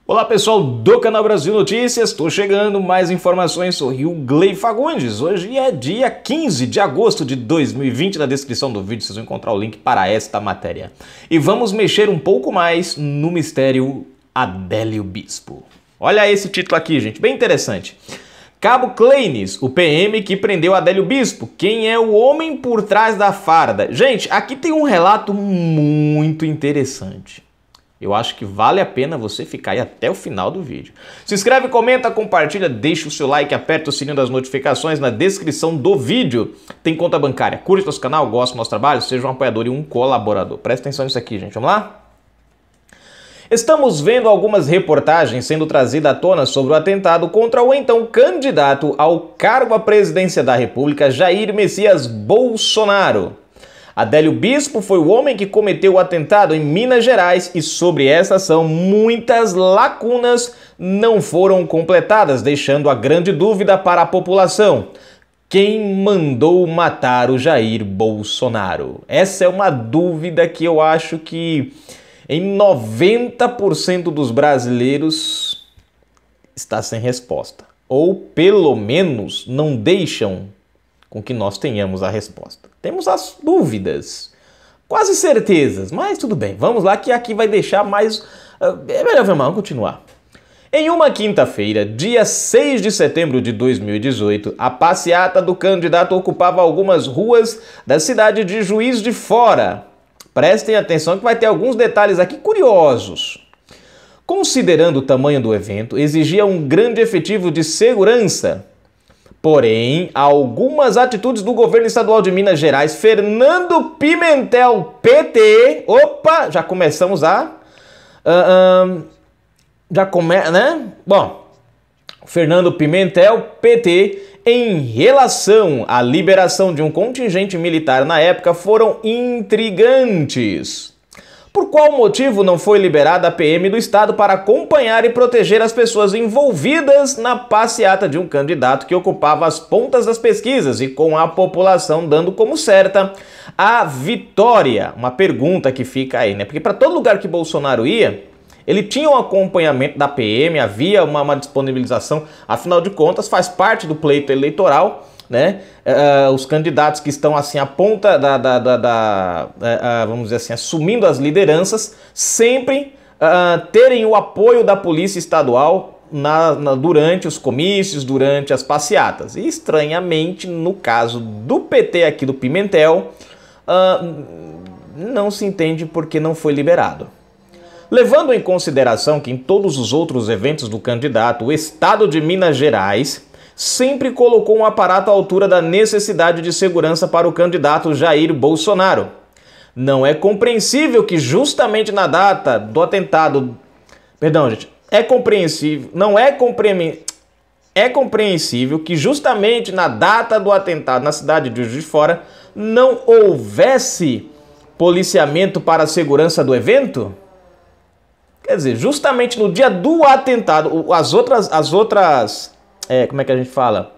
Olá pessoal do canal Brasil Notícias, estou chegando, mais informações, sou Gley Fagundes. Hoje é dia 15 de agosto de 2020, na descrição do vídeo vocês vão encontrar o link para esta matéria. E vamos mexer um pouco mais no mistério Adélio Bispo. Olha esse título aqui, gente, bem interessante. Cabo Cleines, o PM que prendeu Adélio Bispo, quem é o homem por trás da farda? Gente, aqui tem um relato muito interessante. Eu acho que vale a pena você ficar aí até o final do vídeo. Se inscreve, comenta, compartilha, deixa o seu like, aperta o sininho das notificações na descrição do vídeo. Tem conta bancária, curte nosso canal, gosta do nosso trabalho, seja um apoiador e um colaborador. Presta atenção nisso aqui, gente. Vamos lá? Estamos vendo algumas reportagens sendo trazidas à tona sobre o atentado contra o então candidato ao cargo à presidência da República, Jair Messias Bolsonaro. Adélio Bispo foi o homem que cometeu o atentado em Minas Gerais e sobre essa ação muitas lacunas não foram completadas, deixando a grande dúvida para a população. Quem mandou matar o Jair Bolsonaro? Essa é uma dúvida que eu acho que em 90% dos brasileiros está sem resposta. Ou pelo menos não deixam com que nós tenhamos a resposta. Temos as dúvidas, quase certezas, mas tudo bem. Vamos lá que aqui vai deixar mais... É melhor, vamos continuar. Em uma quinta-feira, dia 6 de setembro de 2018, a passeata do candidato ocupava algumas ruas da cidade de Juiz de Fora. Prestem atenção que vai ter alguns detalhes aqui curiosos. Considerando o tamanho do evento, exigia um grande efetivo de segurança. Porém, algumas atitudes do governo estadual de Minas Gerais, Fernando Pimentel, PT, opa, já começamos a... né? Bom, Fernando Pimentel, PT, em relação à liberação de um contingente militar na época, foram intrigantes. Por qual motivo não foi liberada a PM do Estado para acompanhar e proteger as pessoas envolvidas na passeata de um candidato que ocupava as pontas das pesquisas e com a população dando como certa a vitória? Uma pergunta que fica aí, né? Porque para todo lugar que Bolsonaro ia, ele tinha um acompanhamento da PM, havia uma disponibilização, afinal de contas faz parte do pleito eleitoral, né? Os candidatos que estão assim à ponta vamos dizer assim, assumindo as lideranças, sempre terem o apoio da polícia estadual durante os comícios, durante as passeatas. E estranhamente, no caso do PT aqui do Pimentel, não se entende por que não foi liberado. Levando em consideração que em todos os outros eventos do candidato, o estado de Minas Gerais sempre colocou um aparato à altura da necessidade de segurança para o candidato Jair Bolsonaro. Não é compreensível que justamente na data do atentado... Perdão, gente. É compreensível que justamente na data do atentado na cidade de Juiz de Fora não houvesse policiamento para a segurança do evento? Quer dizer, justamente no dia do atentado, as outras como é que a gente fala?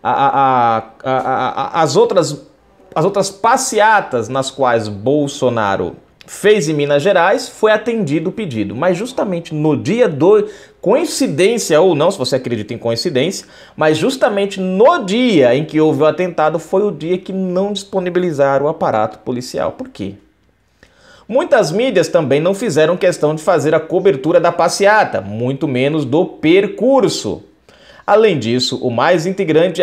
As outras passeatas nas quais Bolsonaro fez em Minas Gerais, foi atendido o pedido. Mas justamente no dia do... Coincidência ou não, se você acredita em coincidência, mas justamente no dia em que houve o atentado, foi o dia que não disponibilizaram o aparato policial. Por quê? Muitas mídias também não fizeram questão de fazer a cobertura da passeata, muito menos do percurso. Além disso, o mais integrante,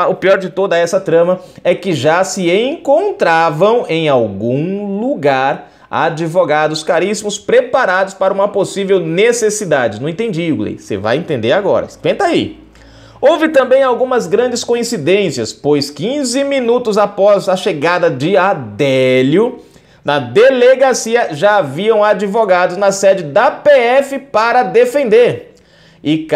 o pior de toda essa trama, é que já se encontravam em algum lugar advogados caríssimos preparados para uma possível necessidade. Não entendi, Gley. Você vai entender agora. Esquenta aí. Houve também algumas grandes coincidências, pois 15 minutos após a chegada de Adélio, na delegacia já haviam advogados na sede da PF para defender. E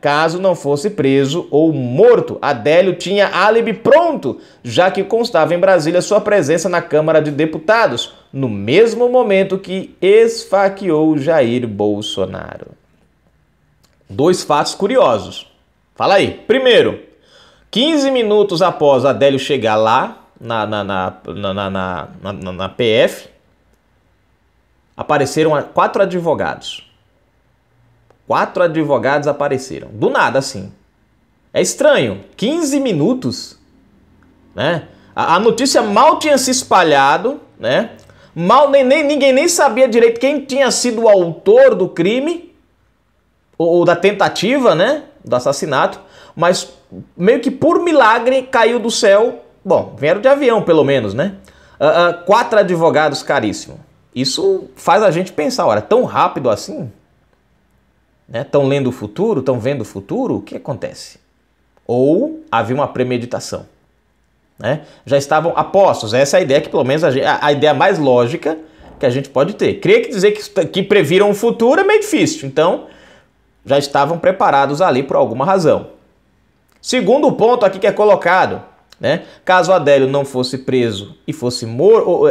caso não fosse preso ou morto, Adélio tinha álibi pronto, já que constava em Brasília sua presença na Câmara de Deputados, no mesmo momento que esfaqueou Jair Bolsonaro. Dois fatos curiosos. Fala aí. Primeiro, 15 minutos após Adélio chegar lá, na PF, apareceram 4 advogados. 4 advogados apareceram. Do nada, assim. É estranho. 15 minutos, né? A notícia mal tinha se espalhado, né? Ninguém nem sabia direito quem tinha sido o autor do crime, ou da tentativa, né? Do assassinato. Mas meio que por milagre caiu do céu. Bom, vieram de avião pelo menos, né? 4 advogados caríssimos. Isso faz a gente pensar, olha, tão rápido assim? Estão lendo o futuro? Estão vendo o futuro? O que acontece? Ou havia uma premeditação? Né? Já estavam apostos. Essa é a ideia que, pelo menos, a ideia mais lógica que a gente pode ter. Creio que dizer que previram o futuro é meio difícil. Então, já estavam preparados ali por alguma razão. Segundo ponto aqui que é colocado, né? Caso Adélio não fosse preso e fosse morto...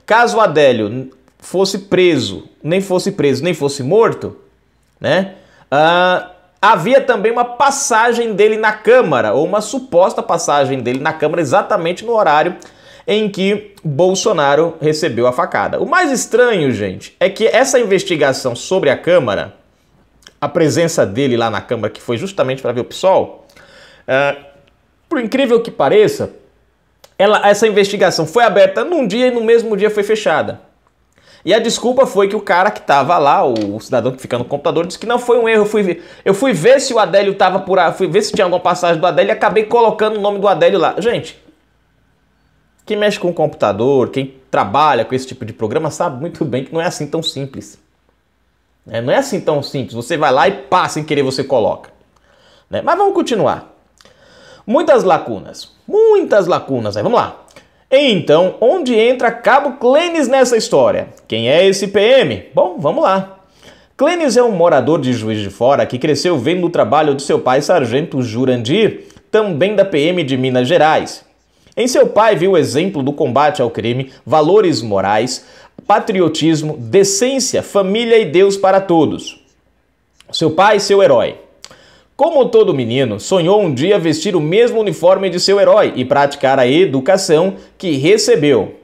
caso Adélio fosse preso, nem fosse morto, né? Havia também uma passagem dele na Câmara, ou uma suposta passagem dele na Câmara, exatamente no horário em que Bolsonaro recebeu a facada. O mais estranho, gente, é que essa investigação sobre a Câmara, a presença dele lá na Câmara, que foi justamente para ver o PSOL, por incrível que pareça, essa investigação foi aberta num dia e no mesmo dia foi fechada. E a desculpa foi que o cara que estava lá, o cidadão que fica no computador, disse que não foi um erro. Eu fui ver se o Adélio estava por aí, fui ver se tinha alguma passagem do Adélio e acabei colocando o nome do Adélio lá. Gente, quem mexe com o computador, quem trabalha com esse tipo de programa, sabe muito bem que não é assim tão simples. Não é assim tão simples. Você vai lá e pá, sem querer você coloca. Mas vamos continuar. Muitas lacunas aí. Vamos lá. Então, onde entra Cabo Clênis nessa história? Quem é esse PM? Bom, vamos lá. Clênis é um morador de Juiz de Fora que cresceu vendo o trabalho de seu pai, Sargento Jurandir, também da PM de Minas Gerais. Em seu pai viu o exemplo do combate ao crime, valores morais, patriotismo, decência, família e Deus para todos. Seu pai, seu herói. Como todo menino, sonhou um dia vestir o mesmo uniforme de seu herói e praticar a educação que recebeu.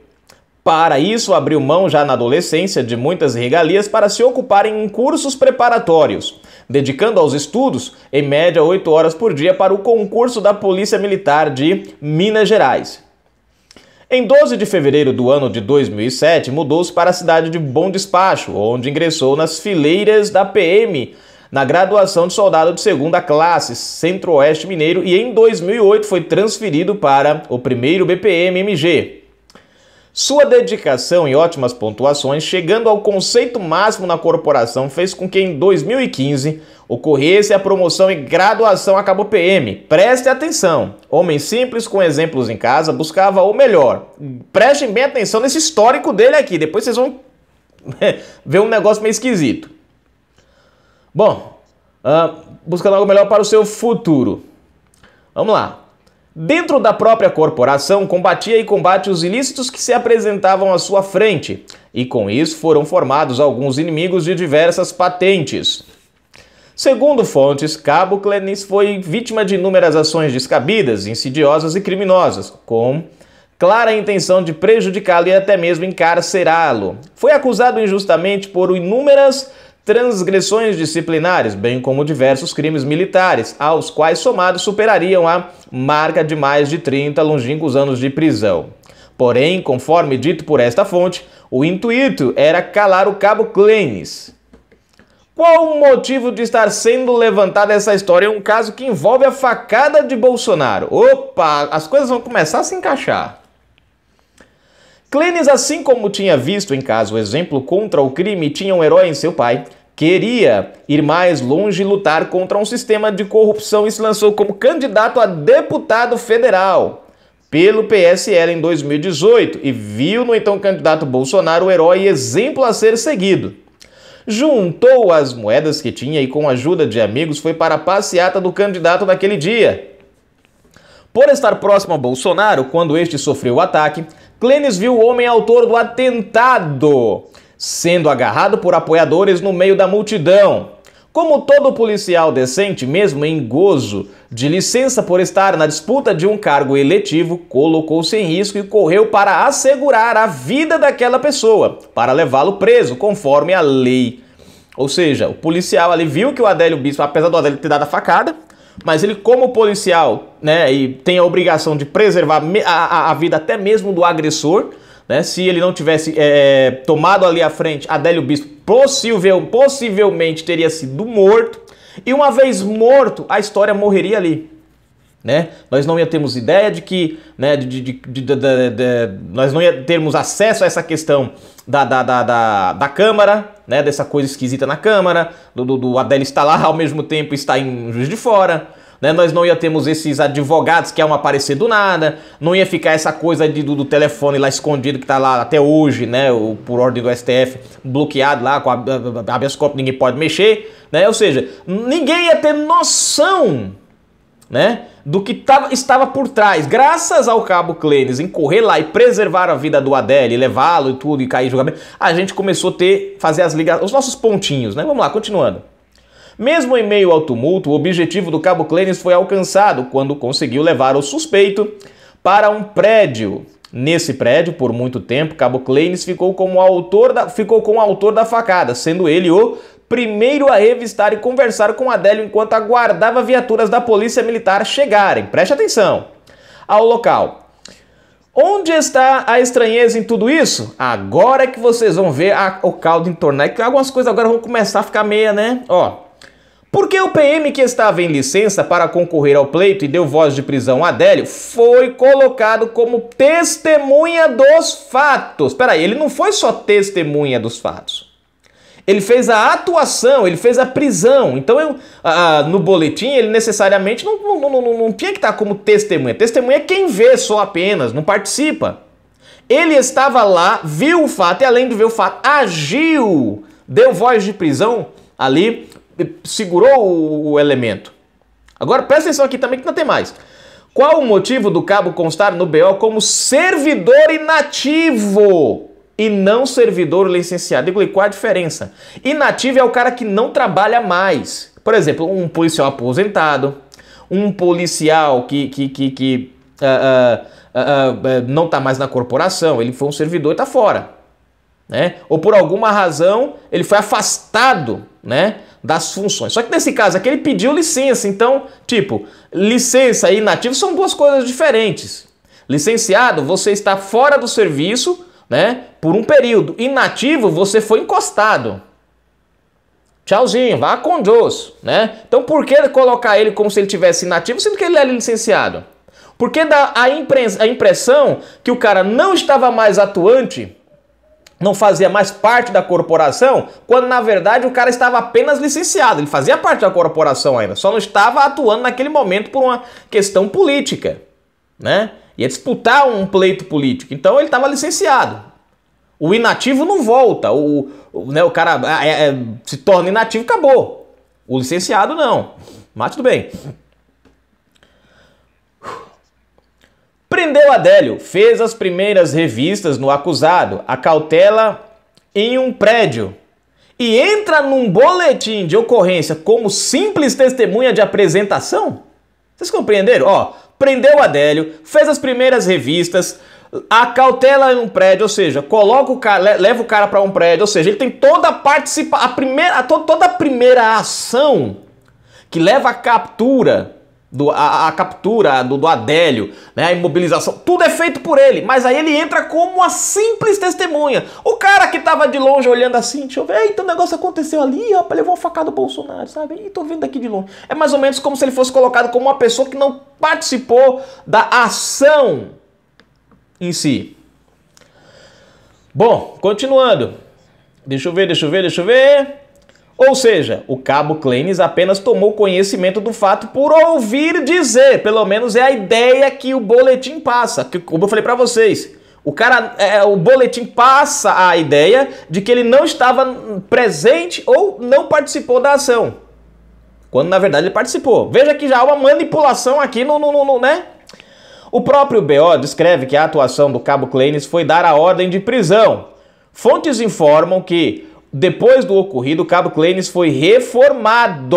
Para isso, abriu mão já na adolescência de muitas regalias para se ocupar em cursos preparatórios, dedicando aos estudos, em média 8 horas por dia, para o concurso da Polícia Militar de Minas Gerais. Em 12 de fevereiro do ano de 2007, mudou-se para a cidade de Bom Despacho, onde ingressou nas fileiras da PM, na graduação de soldado de segunda classe, Centro-Oeste Mineiro, e em 2008 foi transferido para o 1º BPM-MG. Sua dedicação e ótimas pontuações, chegando ao conceito máximo na corporação, fez com que em 2015 ocorresse a promoção e graduação a Cabo PM. Preste atenção, homem simples com exemplos em casa, buscava o melhor. Prestem bem atenção nesse histórico dele aqui, depois vocês vão ver um negócio meio esquisito. Bom, buscando algo melhor para o seu futuro. Vamos lá. Dentro da própria corporação, combatia e combate os ilícitos que se apresentavam à sua frente, e com isso foram formados alguns inimigos de diversas patentes. Segundo fontes, Cabo Clênis foi vítima de inúmeras ações descabidas, insidiosas e criminosas, com clara intenção de prejudicá-lo e até mesmo encarcerá-lo. Foi acusado injustamente por inúmeras transgressões disciplinares, bem como diversos crimes militares, aos quais somados superariam a marca de mais de 30 longínquos anos de prisão. Porém, conforme dito por esta fonte, o intuito era calar o Cabo Clênis. Qual o motivo de estar sendo levantada essa história? É um caso que envolve a facada de Bolsonaro. Opa, as coisas vão começar a se encaixar. Clênis, assim como tinha visto em caso o exemplo contra o crime, tinha um herói em seu pai, queria ir mais longe e lutar contra um sistema de corrupção e se lançou como candidato a deputado federal pelo PSL em 2018 e viu no então candidato Bolsonaro o herói e exemplo a ser seguido. Juntou as moedas que tinha e com a ajuda de amigos foi para a passeata do candidato naquele dia. Por estar próximo a Bolsonaro, quando este sofreu o ataque, Clênis viu o homem autor do atentado sendo agarrado por apoiadores no meio da multidão. Como todo policial decente, mesmo em gozo de licença por estar na disputa de um cargo eletivo, colocou-se em risco e correu para assegurar a vida daquela pessoa, para levá-lo preso, conforme a lei. Ou seja, o policial ali viu que o Adélio Bispo, apesar do Adélio ter dado a facada, mas ele, como policial, né, e tem a obrigação de preservar a vida até mesmo do agressor, né, se ele não tivesse tomado ali à frente, Adélio Bispo possivelmente teria sido morto, e uma vez morto, a história morreria ali. Né? Nós não ia termos ideia de que, né, nós não ia termos acesso a essa questão da Câmara, né, dessa coisa esquisita na Câmara, do Adélio estar lá ao mesmo tempo estar em Juiz de Fora, né? Nós não ia termos esses advogados que iam aparecer do nada, não ia ficar essa coisa do telefone lá escondido que está lá até hoje, né, por ordem do STF, bloqueado lá com a habeas corpus, ninguém pode mexer, né? Ou seja, ninguém ia ter noção, né, do que estava por trás. Graças ao Cabo Clênis em correr lá e preservar a vida do Adélio, levá-lo e tudo, e cair em julgamento, a gente começou a fazer as ligações, os nossos pontinhos, né? Vamos lá, continuando. Mesmo em meio ao tumulto, o objetivo do Cabo Clênis foi alcançado quando conseguiu levar o suspeito para um prédio. Nesse prédio, por muito tempo, Cabo Clênis ficou com o autor da facada, sendo ele o primeiro a revistar e conversar com Adélio enquanto aguardava viaturas da polícia militar chegarem. Preste atenção ao local. Onde está a estranheza em tudo isso? Agora é que vocês vão ver o caldo entornar. É que algumas coisas agora vão começar a ficar meia, né? Ó. Porque o PM que estava em licença para concorrer ao pleito e deu voz de prisão a Adélio foi colocado como testemunha dos fatos. Espera aí, ele não foi só testemunha dos fatos. Ele fez a atuação, ele fez a prisão. Então, no boletim, ele necessariamente não tinha que estar como testemunha. Testemunha é quem vê só apenas, não participa. Ele estava lá, viu o fato e, além de ver o fato, agiu, deu voz de prisão ali, segurou o elemento. Agora, presta atenção aqui também que não tem mais. Qual o motivo do cabo constar no BO como servidor inativo e não servidor licenciado? E qual a diferença? Inativo é o cara que não trabalha mais. Por exemplo, um policial aposentado, um policial que não está mais na corporação, ele foi um servidor e está fora. Né? Ou por alguma razão ele foi afastado, né, das funções. Só que nesse caso aqui ele pediu licença. Então, tipo, licença e inativo são duas coisas diferentes. Licenciado, você está fora do serviço, né, por um período. Inativo, você foi encostado. Tchauzinho, vá com Deus, né? Então por que colocar ele como se ele tivesse inativo, sendo que ele era licenciado? Porque dá a impressão que o cara não estava mais atuante, não fazia mais parte da corporação, quando na verdade o cara estava apenas licenciado. Ele fazia parte da corporação ainda, só não estava atuando naquele momento por uma questão política, né? Ia disputar um pleito político, então ele estava licenciado. O inativo não volta, o cara se torna inativo, acabou. O licenciado não, mas tudo bem. Prendeu Adélio, fez as primeiras revistas no acusado, a cautela em um prédio e entra num boletim de ocorrência como simples testemunha de apresentação? Vocês compreenderam? Ó, prendeu Adélio, fez as primeiras revistas, a cautela em um prédio, ou seja, coloca o cara, leva o cara para um prédio, ou seja, ele tem toda a participação, toda a primeira ação que leva à captura a captura do Adélio, né, a imobilização, tudo é feito por ele, mas aí ele entra como uma simples testemunha. O cara que tava de longe olhando assim, deixa eu ver, eita, o negócio aconteceu ali, rapaz, levou uma facada do Bolsonaro, sabe? E tô vendo daqui de longe. É mais ou menos como se ele fosse colocado como uma pessoa que não participou da ação em si. Bom, continuando. Deixa eu ver. Ou seja, o cabo Clênis apenas tomou conhecimento do fato por ouvir dizer. Pelo menos é a ideia que o boletim passa. Como eu falei para vocês, o boletim passa a ideia de que ele não estava presente ou não participou da ação. Quando na verdade ele participou. Veja que já há uma manipulação aqui né? O próprio BO descreve que a atuação do cabo Clênis foi dar a ordem de prisão. Fontes informam que depois do ocorrido, o cabo Clênis foi reformado.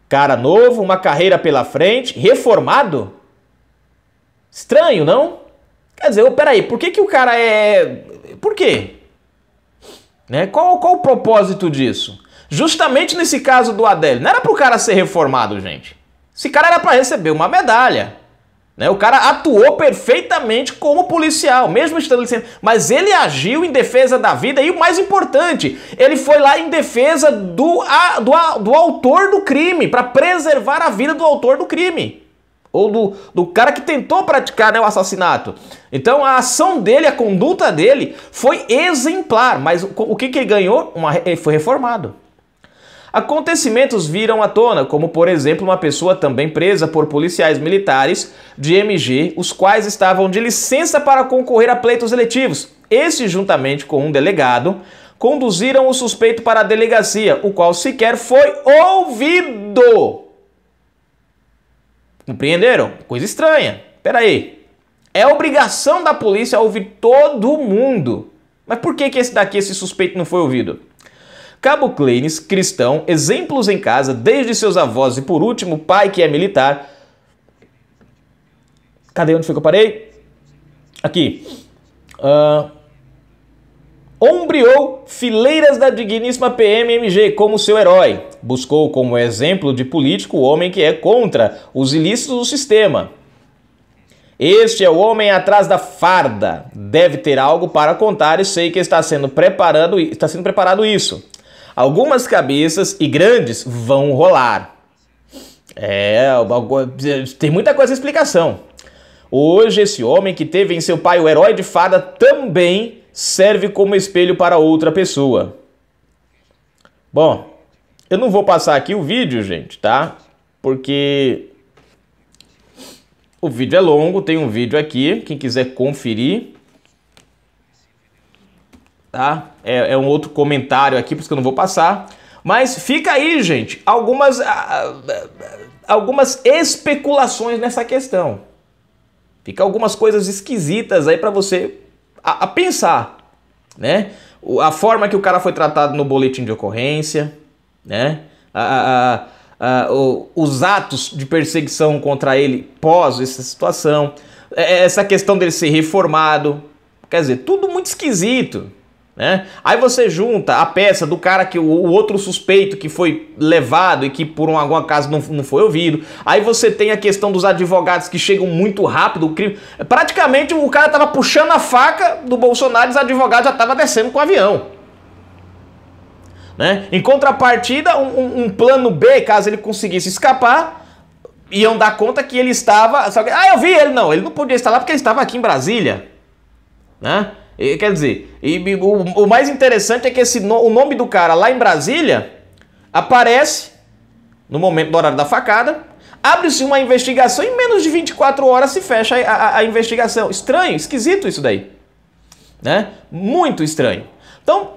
Cara novo, uma carreira pela frente, reformado? Estranho, não? Quer dizer, peraí, por que o cara é... Por quê? Né? Qual o propósito disso? Justamente nesse caso do Adélio, não era para o cara ser reformado, gente. Esse cara era para receber uma medalha. Né? O cara atuou perfeitamente como policial, mesmo estando licenciado, mas ele agiu em defesa da vida e o mais importante, ele foi lá em defesa do autor do crime, para preservar a vida do autor do crime. Ou do cara que tentou praticar, né, o assassinato. Então a ação dele, a conduta dele foi exemplar, mas o que ele ganhou? Ele foi reformado. Acontecimentos viram à tona, como por exemplo uma pessoa também presa por policiais militares de MG, os quais estavam de licença para concorrer a pleitos eletivos. Estes, juntamente com um delegado, conduziram o suspeito para a delegacia, o qual sequer foi ouvido. Compreenderam? Coisa estranha. Peraí. É obrigação da polícia ouvir todo mundo. Mas por que esse suspeito não foi ouvido? Cabo Clenis, cristão, exemplos em casa, desde seus avós e por último, pai que é militar. Cadê? Onde foi que eu parei? Aqui. Ombreou fileiras da digníssima PMMG como seu herói. Buscou como exemplo de político o homem que é contra os ilícitos do sistema. Este é o homem atrás da farda. Deve ter algo para contar e sei que está sendo preparado isso. Algumas cabeças e grandes vão rolar. Tem muita coisa de explicação. Hoje esse homem que teve em seu pai o herói de farda também serve como espelho para outra pessoa. Bom, eu não vou passar aqui o vídeo, gente, tá? Porque o vídeo é longo, tem um vídeo aqui, quem quiser conferir. Tá? É um outro comentário aqui, por isso que eu não vou passar. Mas fica aí, gente, algumas especulações nessa questão. Fica algumas coisas esquisitas aí para você a pensar, né? A forma que o cara foi tratado no boletim de ocorrência, né? Os atos de perseguição contra ele pós essa situação, essa questão dele ser reformado, quer dizer, tudo muito esquisito. Né? Aí você junta a peça do cara que o outro suspeito que foi levado e que por algum acaso não foi ouvido. Aí você tem a questão dos advogados que chegam muito rápido. O crime, praticamente o cara tava puxando a faca do Bolsonaro e os advogados já estavam descendo com o avião. Né? Em contrapartida, um plano B, caso ele conseguisse escapar, iam dar conta que ele estava... eu vi ele, ele não podia estar lá porque ele estava aqui em Brasília. Né? Quer dizer, o mais interessante é que o nome do cara lá em Brasília aparece no momento do horário da facada, abre-se uma investigação e em menos de 24 horas se fecha a investigação. Estranho, esquisito isso daí. Né? Muito estranho. Então,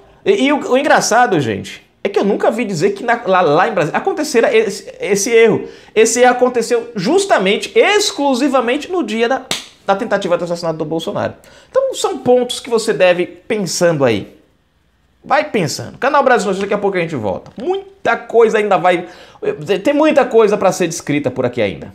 o engraçado, gente, é que eu nunca vi dizer que lá em Brasília acontecera esse erro. Esse erro aconteceu justamente, exclusivamente no dia da tentativa de assassinato do Bolsonaro. Então são pontos que você deve ir pensando aí. Vai pensando. Canal Brasil Notícias, daqui a pouco a gente volta. Muita coisa ainda vai... Tem muita coisa para ser descrita por aqui ainda.